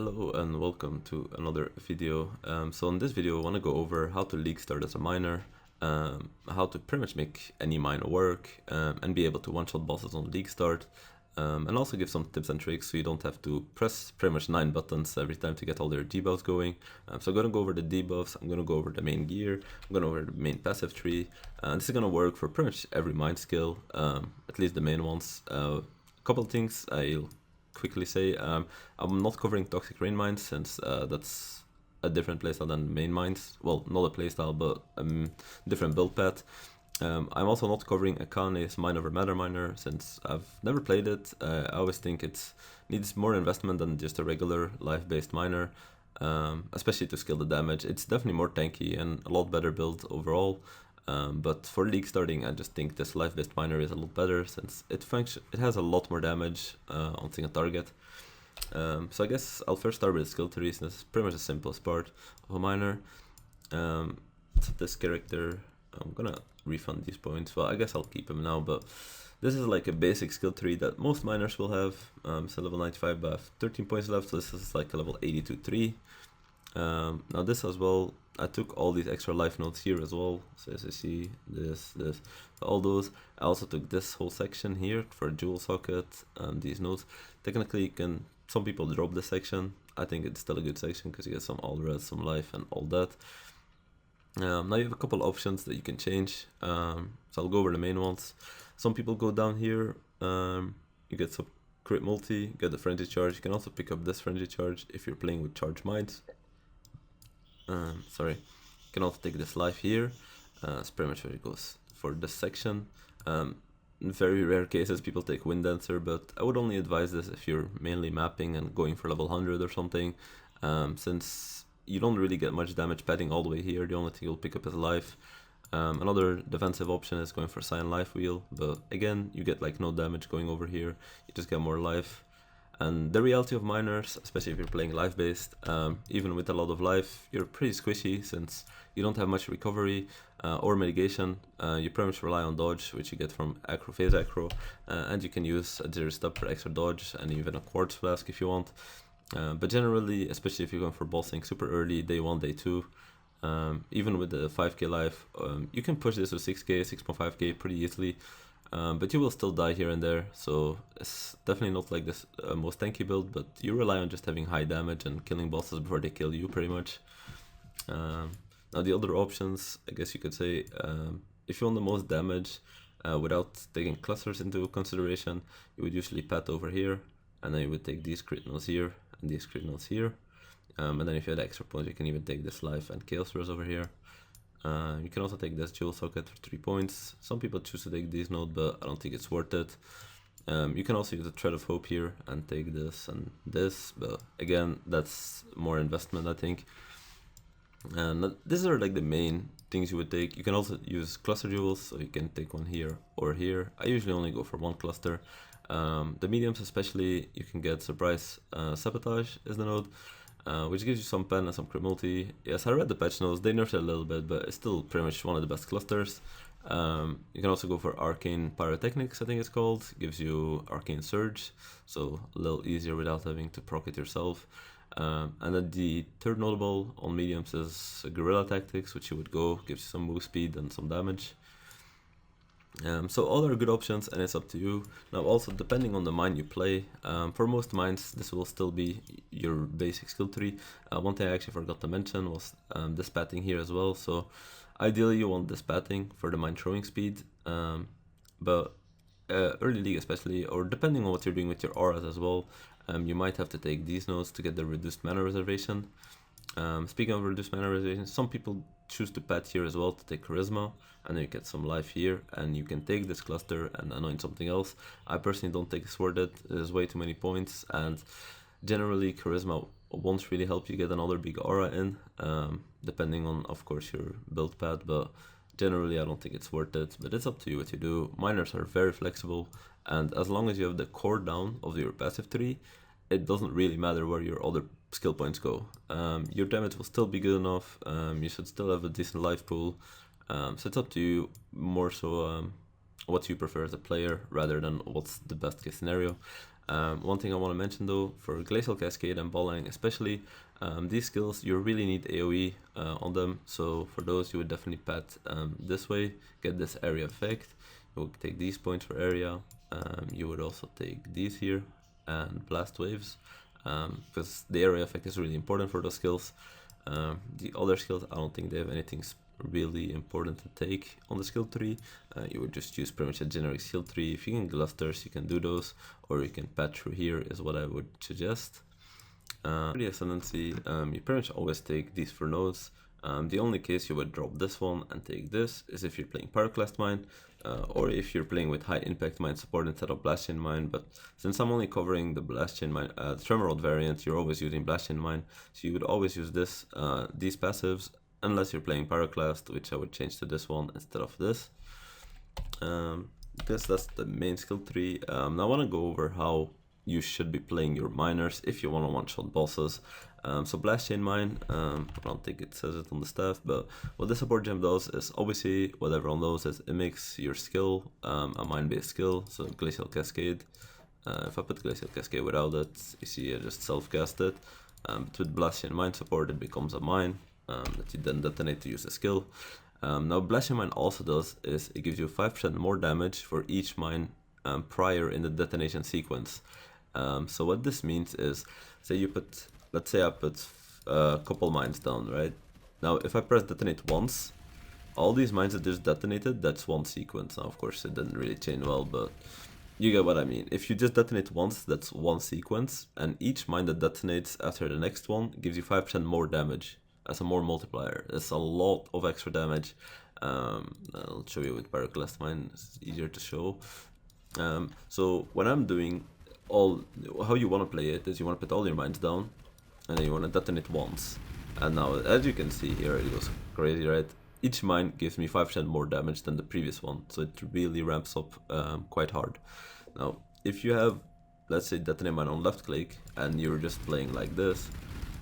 Hello and welcome to another video. So in this video I want to go over how to league start as a miner, how to pretty much make any miner work, and be able to one-shot bosses on league start, and also give some tips and tricks so you don't have to press pretty much 9 buttons every time to get all their debuffs going. So I'm going to go over the debuffs, I'm going to go over the main gear, I'm going to go over the main passive tree, and this is going to work for pretty much every mine skill, at least the main ones. A couple of things I'll quickly say. I'm not covering toxic rain mines since that's a different playstyle than main mines. Well, not a playstyle, but different build path. I'm also not covering Akane's Mine over Matter miner since I've never played it. I always think it needs more investment than just a regular life-based miner, especially to scale the damage. It's definitely more tanky and a lot better build overall. But for league starting, I just think this life-based miner is a lot better since it has a lot more damage on single target. So I guess I'll first start with skill trees. This is pretty much the simplest part of a miner. This character, I'm gonna refund these points. Well, I guess I'll keep him now, but this is like a basic skill tree that most miners will have. It's a level 95, but I have 13 points left, so this is like a level 82 tree. Now this as well, I took all these extra life nodes here as well, so as you see, this, all those. I also took this whole section here for a jewel socket, these nodes. Technically, some people drop this section. I think it's still a good section because you get some all res, some life and all that. Now you have a couple options that you can change, so I'll go over the main ones. Some people go down here, you get some crit multi, get the frenzy charge. You can also pick up this frenzy charge if you're playing with charge mines. You can also take this life here. It's pretty much where it goes for this section. In very rare cases people take Wind Dancer, but I would only advise this if you're mainly mapping and going for level 100 or something, since you don't really get much damage padding all the way here. The only thing you'll pick up is life. Another defensive option is going for Cyan Life Wheel, but again, you get like no damage going over here, you just get more life. And the reality of miners, especially if you're playing life-based, even with a lot of life, you're pretty squishy since you don't have much recovery or mitigation. You pretty much rely on dodge, which you get from phase acro, and you can use a 0 step for extra dodge and even a quartz flask if you want. But generally, especially if you're going for bossing super early, day 1, day 2, even with the 5k life, you can push this to 6k, 6.5k pretty easily. But you will still die here and there, so it's definitely not like this most tanky build, but you rely on just having high damage and killing bosses before they kill you pretty much. Now the other options, I guess you could say, if you want the most damage without taking clusters into consideration, you would usually pat over here, and then you would take these crit nodes here and these crit nodes here. And then if you had extra points, you can even take this life and chaos res over here. You can also take this jewel socket for 3 points. Some people choose to take these nodes, but I don't think it's worth it. You can also use a thread of hope here and take this and this, but again, that's more investment, I think. And these are like the main things you would take. You can also use cluster jewels, so you can take one here or here. I usually only go for one cluster. The mediums especially, you can get surprise sabotage is the node, which gives you some pen and some crit multi. Yes, I read the patch notes, they nerfed it a little bit, but it's still pretty much one of the best clusters. You can also go for Arcane Pyrotechnics, I think it's called. It gives you Arcane Surge, so a little easier without having to proc it yourself. And then the third notable on mediums is Guerrilla Tactics, which you would go, gives you some move speed and some damage. So all are good options, and it's up to you. Now also, depending on the mine you play, for most mines this will still be your basic skill tree. One thing I actually forgot to mention was this patting here as well. So ideally you want this patting for the mine throwing speed, but early league especially, or depending on what you're doing with your auras as well, you might have to take these nodes to get the reduced mana reservation. Speaking of reduced mana reservation, some people choose to pat here as well to take charisma, and then you get some life here, and you can take this cluster and anoint something else. I personally don't think it's worth it. There's way too many points, and generally charisma won't really help you get another big aura in, depending on, of course, your build path, but generally I don't think it's worth it. But it's up to you what you do. Miners are very flexible, and as long as you have the core down of your passive tree, it doesn't really matter where your other skill points go. Your damage will still be good enough. You should still have a decent life pool. So it's up to you more so what you prefer as a player rather than what's the best case scenario. One thing I want to mention though, for Glacial Cascade and Balling especially, these skills you really need AoE on them, so for those you would definitely pat this way, get this area effect. You would take these points for area, you would also take these here and blast waves, because the area effect is really important for those skills. The other skills, I don't think they have anything really important to take on the skill tree. You would just use pretty much a generic skill tree. If you can clusters, you can do those, or you can patch through here is what I would suggest. For the ascendancy, you pretty much always take these for nodes. The only case you would drop this one and take this is if you're playing Pyroclast Mine, or if you're playing with high impact mine support instead of blastchain mine. But since I'm only covering the blastchain mine, the Tremorod variant, you're always using blastchain mine, so you would always use this, these passives, unless you're playing Pyroclast, which I would change to this one instead of this. That's the main skill tree. Now I want to go over how you should be playing your miners if you want to one-shot bosses. So blastchain mine, I don't think it says it on the staff, but what the support gem does is, obviously what everyone knows, is it makes your skill a mine-based skill, so Glacial Cascade. If I put Glacial Cascade without it, you see I just self-cast it, but with blastchain mine support it becomes a mine that you then detonate to use the skill. Now blastchain mine also does is it gives you 5% more damage for each mine prior in the detonation sequence. So what this means is, say you put, let's say I put a couple mines down, right? Now if I press detonate once, all these mines that just detonated, that's one sequence. Now of course it didn't really chain well, but you get what I mean. If you just detonate once, that's one sequence, and each mine that detonates after the next one gives you 5% more damage as a more multiplier. It's a lot of extra damage. I'll show you with Pyroclast mine, it's easier to show. So when I'm doing how you want to play it is, you want to put all your mines down, and then you want to detonate once. And now, as you can see here, it goes crazy, right? Each mine gives me 5% more damage than the previous one, so it really ramps up quite hard. Now, if you have, let's say, detonate mine on left click, and you're just playing like this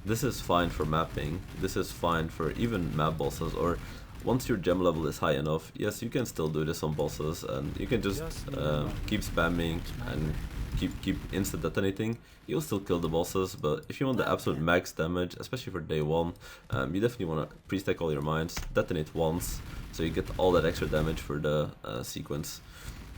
is fine for mapping. This is fine for even map bosses, or once your gem level is high enough, yes, you can still do this on bosses, and you can just keep spamming and keep instant detonating. You'll still kill the bosses, but if you want the absolute max damage, especially for day one, you definitely want to pre-stack all your mines, detonate once, so you get all that extra damage for the sequence.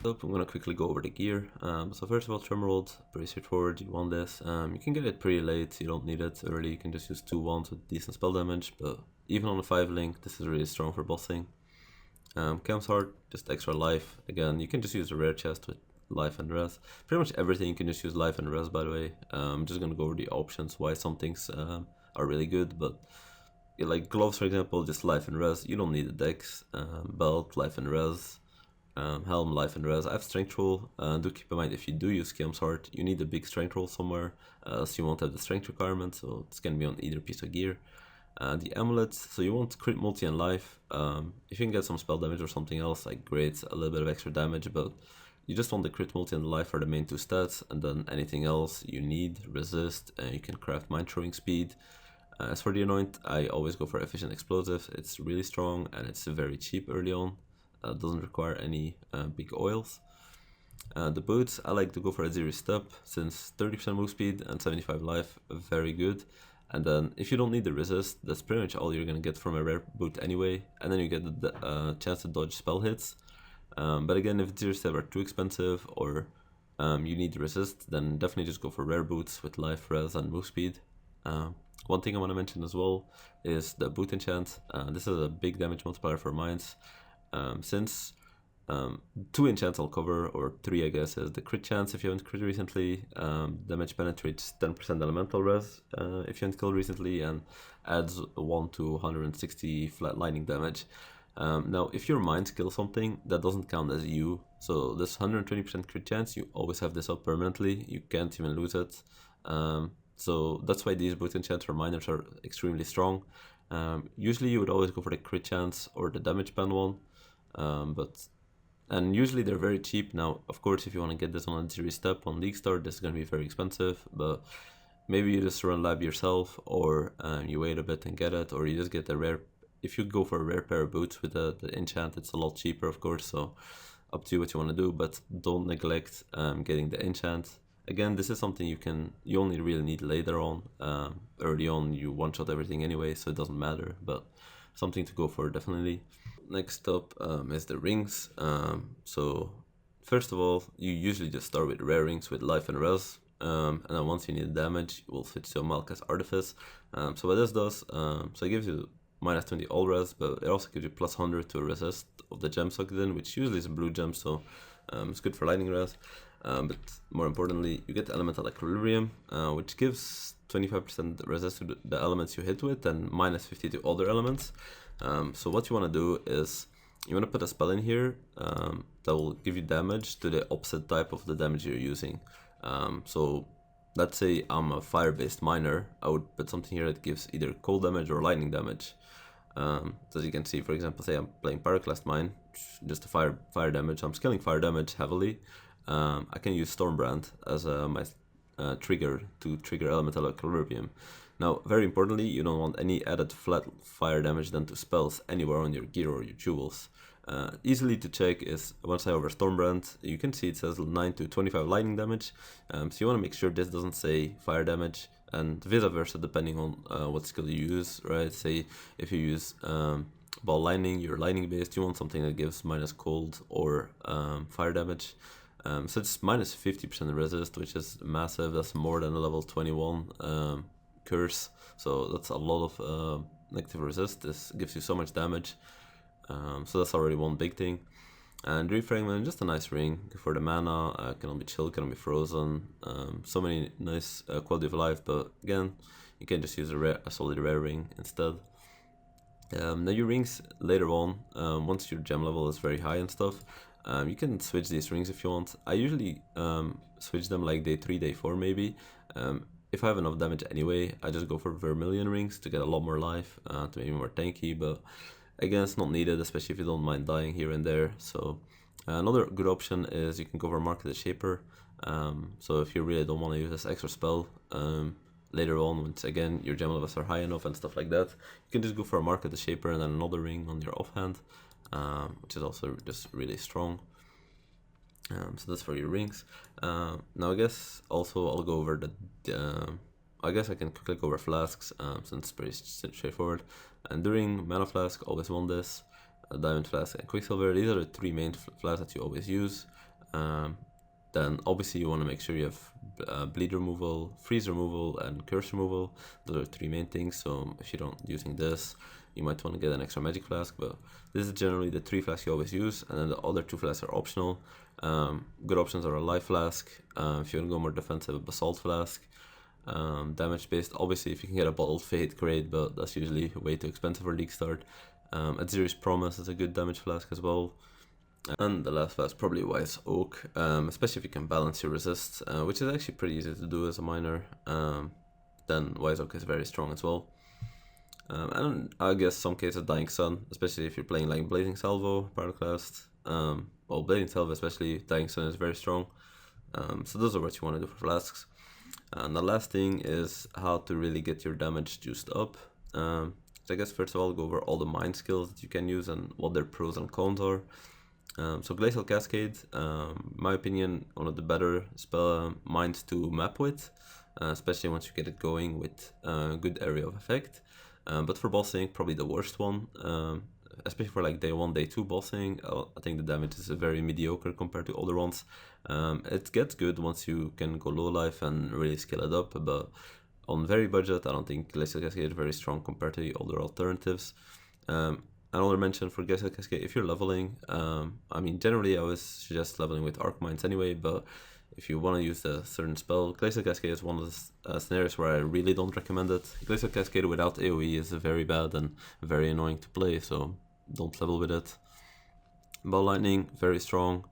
So I'm gonna quickly go over the gear. So first of all, Tremorod, pretty straightforward. You want this. You can get it pretty late. You don't need it early. You can just use 2 wands with decent spell damage. But even on a 5 link, this is really strong for bossing. Cam's Heart, just extra life. Again, you can just use a rare chest with life and res. Pretty much everything you can just use life and res. By the way, I'm just gonna go over the options why some things are really good, but. Like gloves, for example, just life and res. You don't need the dex. Belt, life and res. Helm, life and res. I have strength roll. Do keep in mind, if you do use Cam's Heart, you need a big strength roll somewhere, else you won't have the strength requirement, so it's gonna be on either piece of gear. The amulets, so you want crit multi and life. If you can get some spell damage or something else, like great, a little bit of extra damage, but you just want the crit multi and life for the main 2 stats, and then anything else you need, resist, and you can craft mine throwing speed. As for the anoint, I always go for efficient explosives. It's really strong and it's very cheap early on. Doesn't require any big oils. The boots, I like to go for a 0 step, since 30% move speed and 75 life, very good. And then if you don't need the resist, that's pretty much all you're gonna get from a rare boot anyway. And then you get the chance to dodge spell hits. But again, if 0 step are too expensive, or you need the resist, then definitely just go for rare boots with life, res, and move speed. One thing I want to mention as well is the boot enchant. This is a big damage multiplier for mines. Since 2 enchants I'll cover, or 3 I guess, is the crit chance if you haven't crit recently, damage penetrates 10% elemental res if you haven't killed recently, and adds 1 to 160 flatlining damage. Now if your mines kill something, that doesn't count as you, so this 120% crit chance, you always have this up permanently, you can't even lose it. So that's why these boot enchants for miners are extremely strong. Usually you would always go for the crit chance or the damage pen one, and usually they're very cheap. Now, of course, if you want to get this on a 0 step on League Star, this is going to be very expensive, but maybe you just run lab yourself, or you wait a bit and get it, or you just get a rare. If you go for a rare pair of boots with the enchant, it's a lot cheaper, of course, so up to you what you want to do, but don't neglect getting the enchant. Again, this is something you only really need later on. Early on, you one-shot everything anyway, so it doesn't matter, but something to go for definitely. Next up is the rings. So first of all, you usually just start with rare rings with life and res, and then once you need damage, you will switch to a Malka's Artifice. So what this does, so it gives you minus 20 all res, but it also gives you plus 100 to resist of the gem sucked in, which usually is a blue gem, so it's good for lightning res. But more importantly, you get Elemental Equilibrium, which gives 25% resist to the elements you hit with and minus 50 to other elements. So what you want to do is you want to put a spell in here that will give you damage to the opposite type of the damage you're using. So let's say I'm a fire-based miner, I would put something here that gives either cold damage or lightning damage. So as you can see, for example, say I'm playing Pyroclast Mine, just a fire damage. I'm scaling fire damage heavily. I can use Stormbrand as my trigger to trigger Elemental Equilibrium. Now, very importantly, you don't want any added flat fire damage done to spells anywhere on your gear or your jewels. Easily to check is once I over Stormbrand, you can see it says 9 to 25 lightning damage. So you want to make sure this doesn't say fire damage, and vice versa depending on what skill you use, right? Say if you use Ball Lightning, you're lightning based, you want something that gives minus cold or fire damage. So it's minus 50% resist, which is massive. That's more than a level 21 curse. So that's a lot of negative resist. This gives you so much damage. So that's already one big thing. And Refragment, just a nice ring for the mana. Can be chill, can be frozen. So many nice quality of life, but again, you can just use a solid rare ring instead. Now your rings later on, once your gem level is very high and stuff, you can switch these rings if you want. I usually switch them like day 3, day 4 maybe. If I have enough damage anyway, I just go for Vermilion rings to get a lot more life, to make me more tanky, but again, it's not needed, especially if you don't mind dying here and there. So another good option is you can go for Mark of the Shaper. So if you really don't want to use this extra spell later on, once again your gem levels are high enough and stuff like that, you can just go for a Mark of the Shaper and then another ring on your offhand, which is also just really strong. So that's for your rings. Now I guess also I'll go over I guess I can quickly go over flasks, since it's pretty straightforward. Enduring, Mana Flask, always want this. Diamond Flask and Quicksilver, these are the 3 main flasks that you always use. Then obviously you want to make sure you have bleed removal, freeze removal, and curse removal. Those are 3 main things, so if you don't using this, you might want to get an extra magic flask, but this is generally the 3 flasks you always use, and then the other 2 flasks are optional. Good options are a life flask, if you want to go more defensive, a basalt flask. Damage based, obviously if you can get a bottled fate, great, but that's usually way too expensive for league start. Aziri's Promise is a good damage flask as well. And the last flask, probably Wise Oak, especially if you can balance your resist, which is actually pretty easy to do as a miner. Then Wise Oak is very strong as well. And I guess some cases Dying Sun, especially if you're playing like Blazing Salvo, Pyroclast, well, Blazing Salvo especially, Dying Sun is very strong. So those are what you want to do for flasks. And the last thing is how to really get your damage juiced up. So I guess first of all, go over all the mine skills that you can use and what their pros and cons are. So Glacial Cascade, in my opinion, one of the better mines to map with, especially once you get it going with a good area of effect. But for bossing, probably the worst one, especially for like day 1, day 2 bossing. I think the damage is very mediocre compared to other ones. It gets good once you can go low life and really scale it up, but on very budget, I don't think Glacial Cascade is very strong compared to the other alternatives. Another mention for Glacial Cascade, if you're leveling, I mean, generally I always suggest leveling with Arc Mines anyway, but if you want to use a certain spell, Glacial Cascade is one of the scenarios where I really don't recommend it. Glacial Cascade without AoE is very bad and very annoying to play, so don't level with it. Ball Lightning, very strong,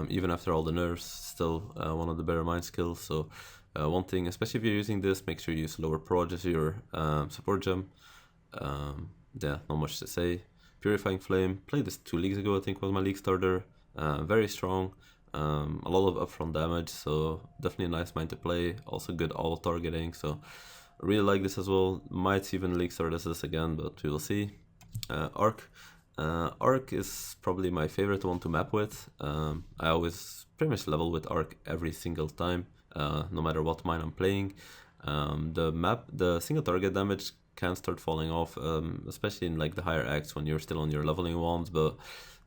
even after all the nerfs, still one of the better mine skills. So one thing, especially if you're using this, make sure you use lower proj as your support gem. Yeah, not much to say. Purifying Flame, played this 2 leagues ago, I think was my league starter. Very strong, a lot of upfront damage, so definitely a nice mine to play. Also good auto targeting, so I really like this as well. Might even league start this again, but we will see. Arc. Arc is probably my favorite one to map with. I always pretty much level with Arc every single time. no matter what mine I'm playing. The single target damage can start falling off, especially in like the higher acts when you're still on your leveling wands, but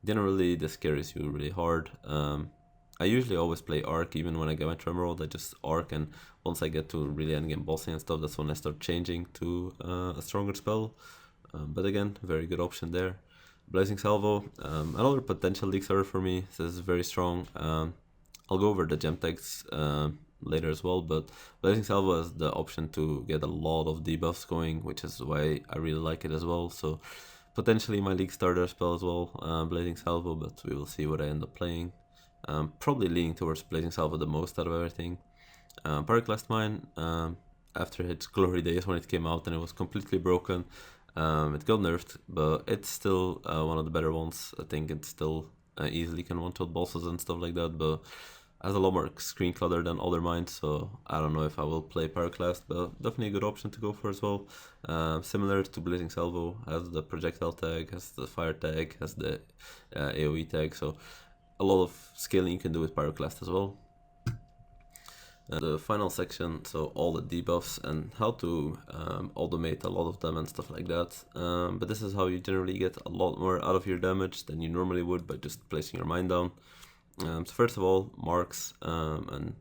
generally this carries you really hard. I usually always play arc even when I get my tremor rolled. I just arc, and once I get to really endgame bossing and stuff, that's when I start changing to a stronger spell. But again, very good option there. Blazing Salvo, another potential league starter for me. This is very strong. I'll go over the gem tags later as well, but Blazing Salvo is the option to get a lot of debuffs going, which is why I really like it as well. So potentially my league starter spell as well, Blazing Salvo, but we will see what I end up playing. Probably leaning towards Blazing Salvo the most out of everything. Pyroclast Mine, after its glory days when it came out and it was completely broken, it got nerfed, but it's still one of the better ones. I think it still easily can one-shot bosses and stuff like that, but has a lot more screen clutter than other mines, so I don't know if I will play Pyroclast, but definitely a good option to go for as well. Similar to Blazing Salvo, has the projectile tag, has the fire tag, has the AoE tag, so a lot of scaling you can do with Pyroclast as well. The final section, so all the debuffs and how to automate a lot of them and stuff like that. But this is how you generally get a lot more out of your damage than you normally would by just placing your mine down. So first of all, marks and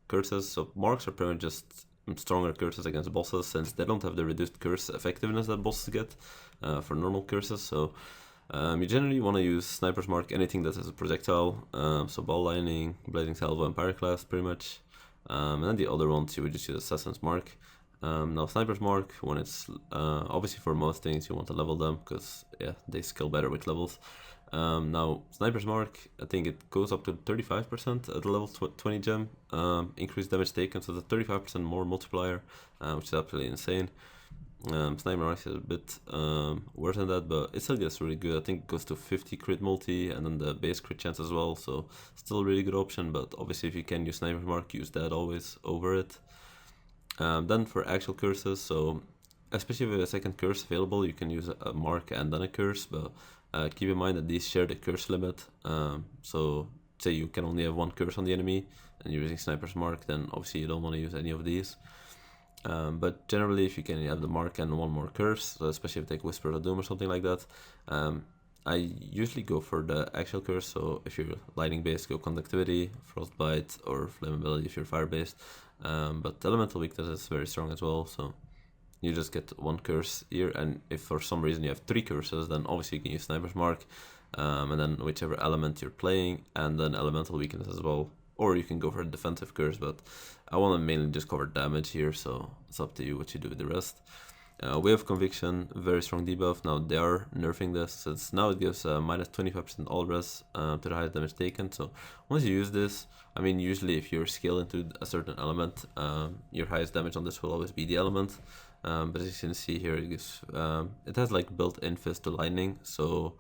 curses. So marks are pretty much just stronger curses against bosses, since they don't have the reduced curse effectiveness that bosses get for normal curses. So you generally want to use Sniper's Mark, anything that has a projectile, so Ball Lightning, Blazing Salvo, and Pyroclast pretty much. And then the other ones you would just use Assassin's Mark. Now Sniper's Mark, when it's obviously for most things you want to level them, because yeah, they scale better with levels. Now Sniper's Mark, I think it goes up to 35% at the level 20 gem, increased damage taken, so the 35% more multiplier, which is absolutely insane. Sniper Mark is a bit worse than that, but it still gets really good. I think it goes to 50 crit multi and then the base crit chance as well, so still a really good option, but obviously if you can use Sniper Mark, use that always over it. Then for actual curses, so especially with a second curse available, you can use a mark and then a curse, but keep in mind that these share the curse limit. So say you can only have one curse on the enemy and you're using Sniper's Mark, then obviously you don't want to use any of these. But generally, if you can have the mark and one more curse, so especially if you take Whisper of Doom or something like that, I usually go for the actual curse. So if you're lightning based, go conductivity, frostbite, or flammability if you're fire based. But elemental weakness is very strong as well, so you just get one curse here, and if for some reason you have three curses, then obviously you can use Sniper's Mark, and then whichever element you're playing, and then elemental weakness as well. Or you can go for a defensive curse, but I want to mainly just cover damage here, so it's up to you what you do with the rest. Way of Conviction, very strong debuff. Now they are nerfing this, since now it gives minus 25% all res to the highest damage taken. So once you use this, I mean, usually if you're scaled into a certain element, your highest damage on this will always be the element. But as you can see here, it gives it has like built-in Fist to Lightning, so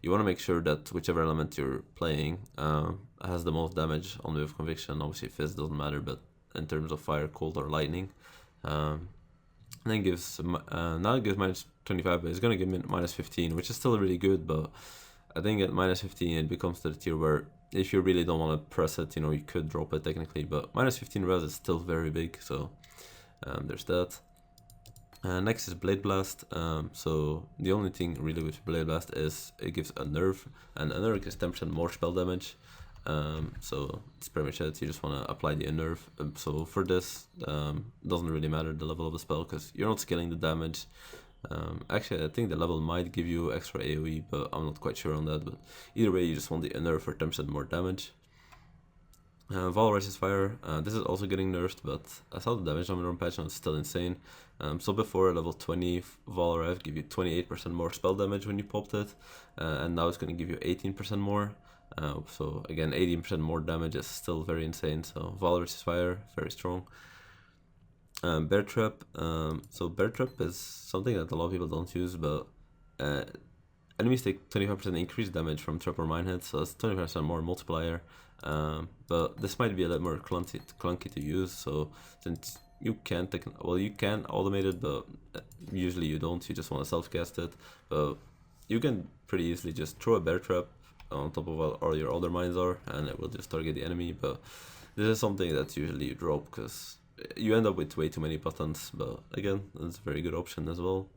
you want to make sure that whichever element you're playing has the most damage on Way of Conviction. Obviously Fist doesn't matter, but in terms of fire, cold, or lightning. And then gives now it gives minus 25, but it's gonna give me minus 15, which is still really good. But I think at minus 15 it becomes to the tier where if you really don't want to press it, you know, you could drop it technically. But minus 15 res is still very big, so there's that. Next is Blade Blast. So the only thing really with Blade Blast is it gives a nerf, and a nerf gives 10% more spell damage. So it's pretty much it. You just want to apply the nerf. So for this, doesn't really matter the level of the spell, because you're not scaling the damage. Actually, I think the level might give you extra AoE, but I'm not quite sure on that. But either way, you just want the nerf for 10% more damage. Valorize's Fire, this is also getting nerfed, but I saw the damage number on patch and it's still insane. So before level 20, Valorize give you 28% more spell damage when you popped it, and now it's going to give you 18% more. So again, 18% more damage is still very insane, so Valorize's Fire, very strong. Bear Trap, so Bear Trap is something that a lot of people don't use, but enemies take 25% increased damage from trap or mine hits, so that's 25% more multiplier. But this might be a little more clunky to use, so since you can you can automate it, but usually you don't, you just want to self-cast it. But you can pretty easily just throw a bear trap on top of what all your other mines are, and it will just target the enemy. But this is something that usually you drop because you end up with way too many buttons, but again, it's a very good option as well.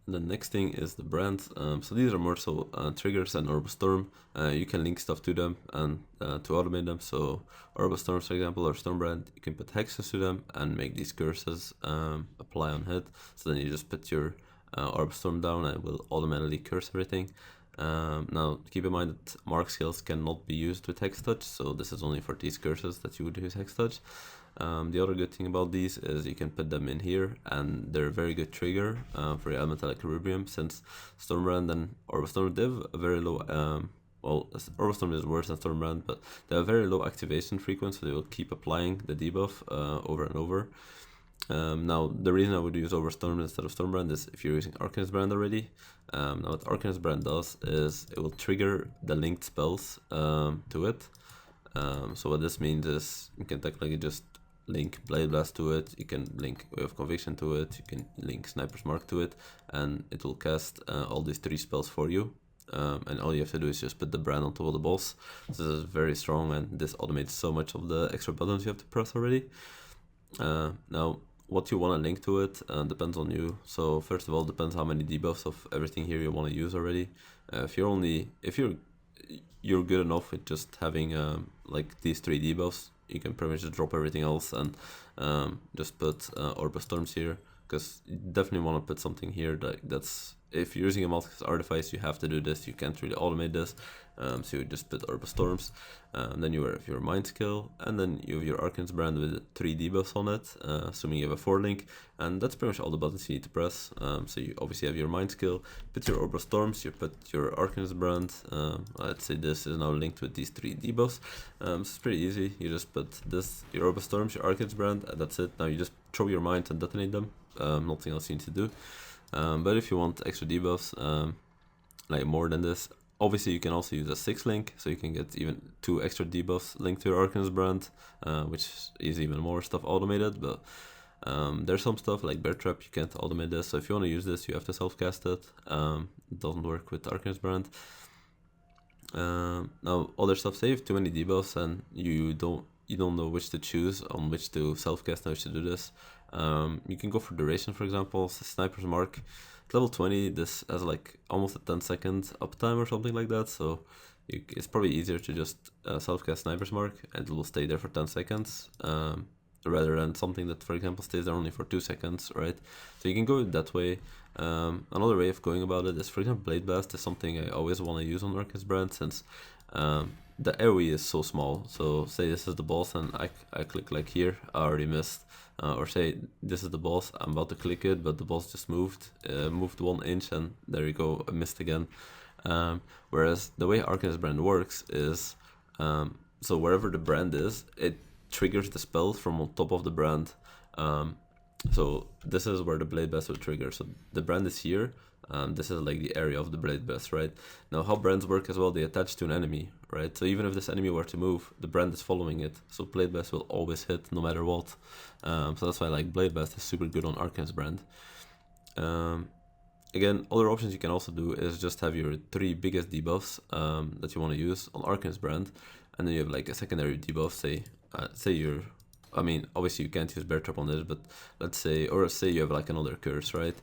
And the next thing is the brand. So these are more so triggers and Orb Storm. You can link stuff to them and to automate them. So Orb Storms, for example, or Storm Brand, you can put hexes to them and make these curses apply on hit. So then you just put your Orb Storm down and it will automatically curse everything. Now keep in mind that mark skills cannot be used with hex touch, so this is only for these curses that you would use hex touch. The other good thing about these is you can put them in here and they're a very good trigger for your elemental equilibrium, since Stormbrand and Orbostorm, they have a very low well, Orbostorm is worse than Stormbrand, but they have very low activation frequency, so they will keep applying the debuff over and over. Now the reason I would use Overstorm instead of Stormbrand is if you're using Arcanist Brand already. Now what Arcanist Brand does is it will trigger the linked spells to it. So what this means is you can technically just link Blade Blast to it, you can link Way of Conviction to it, you can link Sniper's Mark to it, and it will cast all these 3 spells for you. And all you have to do is just put the brand on top of the boss. This is very strong and this automates so much of the extra buttons you have to press already. Now what you want to link to it depends on you. So first of all, depends how many debuffs of everything here you want to use already. If you're good enough with just having like these 3 debuffs, you can pretty much just drop everything else and just put Orb of Storms here, because you definitely want to put something here that's, if you're using a multi-cast artifice, you have to do this, you can't really automate this. So you just put Orb of Storms, then you have your Mind skill, and then you have your Arcanist Brand with 3 debuffs on it, assuming you have a 4 link, and that's pretty much all the buttons you need to press. So you obviously have your Mind skill, put your Orb of Storms, you put your Arcanist Brand, let's say this is now linked with these 3 debuffs. So it's pretty easy, you just put this, your Orb of Storms, your Arcanist Brand, and that's it. Now you just throw your Mind and detonate them, nothing else you need to do. But if you want extra debuffs, like more than this, obviously you can also use a 6 link, so you can get even 2 extra debuffs linked to your Arcanist Brand, which is even more stuff automated. But there's some stuff like Bear Trap, you can't automate this, so if you want to use this, you have to self-cast it. It doesn't work with Arcanist Brand. Now other stuff, say you have too many debuffs and you don't know which to choose, on which to self-cast and which to do this. You can go for duration, for example. So Sniper's Mark, at level 20, this has like almost a 10-second uptime or something like that, so it's probably easier to just self-cast Sniper's Mark and it will stay there for 10 seconds, rather than something that, for example, stays there only for 2 seconds, right? So you can go that way. Another way of going about it is, for example, Blade Blast is something I always want to use on Arcanist Brand, since the AoE is so small. So say this is the boss and I click like here, I already missed. Or say this is the boss, I'm about to click it, but the boss just moved 1 inch and there you go, I missed again. Whereas the way Arcanist Brand works is, so wherever the brand is, it triggers the spell from on top of the brand. So this is where the Blade Blast will trigger. So the brand is here. This is like the area of the Blade Blast, right? Now how brands work as well, they attach to an enemy, right? So even if this enemy were to move, the brand is following it. So Blade Blast will always hit no matter what. So that's why like Blade Blast is super good on Arcanist Brand. Again, other options you can also do is just have your 3 biggest debuffs that you want to use on Arcanist Brand, and then you have like a secondary debuff, say you're, I mean, obviously you can't use Bear Trap on this, but let's say, or say you have like another curse, right?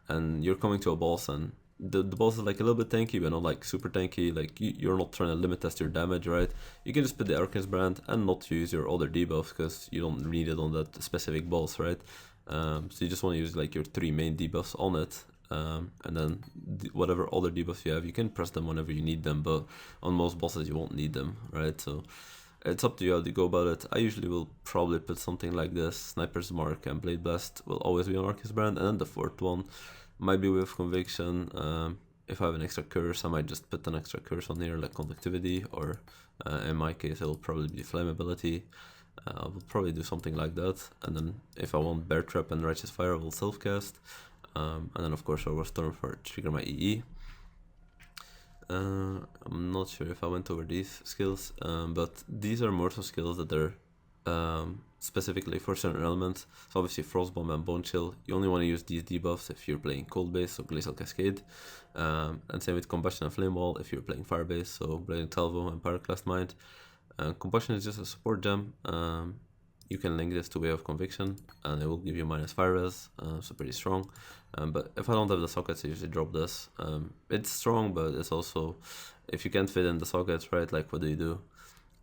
And you're coming to a boss and the boss is like a little bit tanky, but not like super tanky, like you're not trying to limit test your damage, right? You can just put the Arcanist Brand and not use your other debuffs, because you don't need it on that specific boss, right? So you just want to use like your 3 main debuffs on it, and then whatever other debuffs you have, you can press them whenever you need them, but on most bosses you won't need them, right? So it's up to you how to go about it. I usually will probably put something like this. Sniper's Mark and Blade Blast will always be on Arcanist Brand, and then the 4th one might be with Conviction. If I have an extra curse, I might just put an extra curse on here, like Conductivity, or in my case it'll probably be Flammability. I will probably do something like that, and then if I want Bear Trap and Righteous Fire, I will self-cast, and then of course Overstorm for trigger my EE. I'm not sure if I went over these skills, but these are more so skills that are specifically for certain elements. So obviously Frostbomb and Bone Chill, you only want to use these debuffs if you're playing Cold Base, so Glacial Cascade, and same with Combustion and Flame Wall if you're playing Fire Base, so Blazing Talvo and Pyroclast Mind. Combustion is just a support gem. You can link this to Way of Conviction, and it will give you minus fire res, so pretty strong. But if I don't have the sockets, I usually drop this. It's strong, but it's also, if you can't fit in the sockets, right, like what do you do?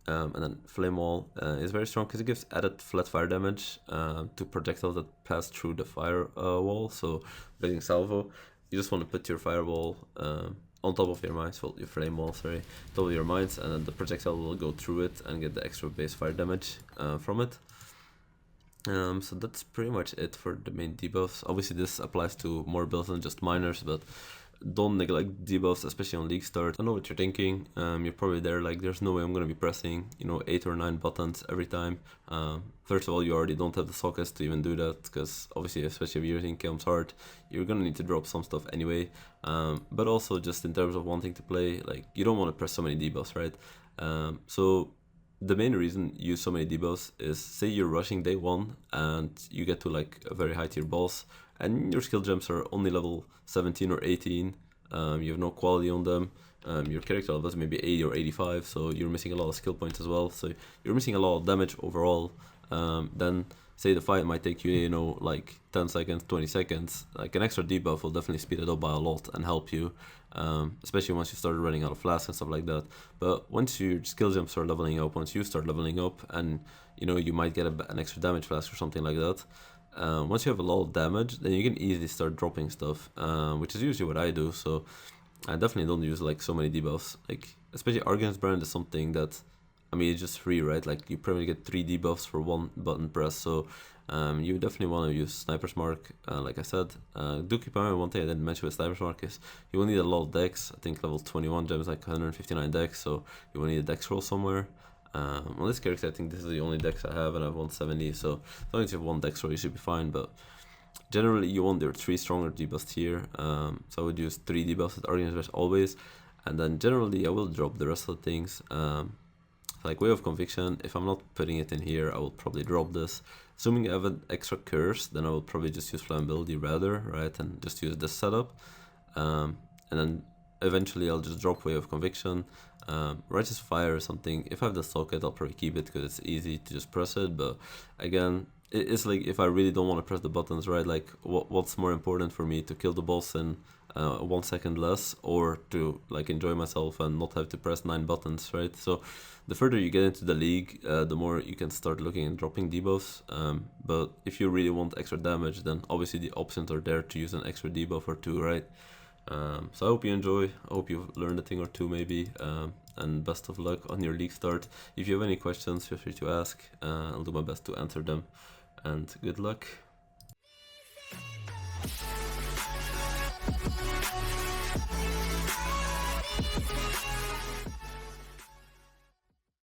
And then Flame Wall is very strong because it gives added flat fire damage to projectiles that pass through the fire wall. So, Blazing Salvo, you just want to put your firewall on top of your mines, well, your flame wall, sorry, top of your mines, and then the projectile will go through it and get the extra base fire damage from it. So that's pretty much it for the main debuffs. Obviously this applies to more builds than just miners, but don't neglect debuffs, especially on league start. I know what you're thinking. You're probably there like, there's no way I'm gonna be pressing, you know, 8 or 9 buttons every time. First of all, you already don't have the sockets to even do that, because obviously, especially if you're using Kilm's Heart, you're gonna need to drop some stuff anyway. But also just in terms of wanting to play, like, you don't want to press so many debuffs, right? So the main reason you use so many debuffs is, say you're rushing day 1 and you get to like a very high tier boss, and your skill gems are only level 17 or 18, you have no quality on them, your character level is maybe 80 or 85, so you're missing a lot of skill points as well, so you're missing a lot of damage overall. Then say the fight might take you, you know, like 10 seconds, 20 seconds, like an extra debuff will definitely speed it up by a lot and help you, especially once you start running out of flask and stuff like that. But once your skill gems start leveling up, once you start leveling up, and you know, you might get an extra damage flask or something like that, once you have a lot of damage, then you can easily start dropping stuff, which is usually what I do. So I definitely don't use like so many debuffs, like especially Argan's Brand is something that, I mean, it's just free, right? Like you probably get 3 debuffs for 1 button press, so you definitely want to use Sniper's Mark, like I said. Do keep in mind, one thing I didn't mention with Sniper's Mark is you will need a lot of dex. I think level 21 gems like 159 dex, so you will need a dex roll somewhere. On this character, I think this is the only dex I have, and I have 170, so as long as you have 1 dex roll, you should be fine. But generally, you want your 3 stronger debuffs here, so I would use 3 debuffs at Argan's Rush always, and then generally I will drop the rest of the things. Like Way of Conviction, if I'm not putting it in here, I will probably drop this. Assuming I have an extra curse, then I will probably just use Flammability rather, right, and just use this setup. And then eventually I'll just drop Way of Conviction. Righteous Fire or something, if I have the socket, I'll probably keep it because it's easy to just press it. But again, it's like, if I really don't want to press the buttons, right, like what's more important for me, to kill the boss in 1 second less, or to like enjoy myself and not have to press 9 buttons, right? So the further you get into the league, the more you can start looking and dropping debuffs. But if you really want extra damage, then obviously the options are there to use an extra debuff or 2, right? So I hope you enjoy, I hope you've learned a thing or 2 maybe, and best of luck on your league start. If you have any questions, feel free to ask, I'll do my best to answer them, and good luck.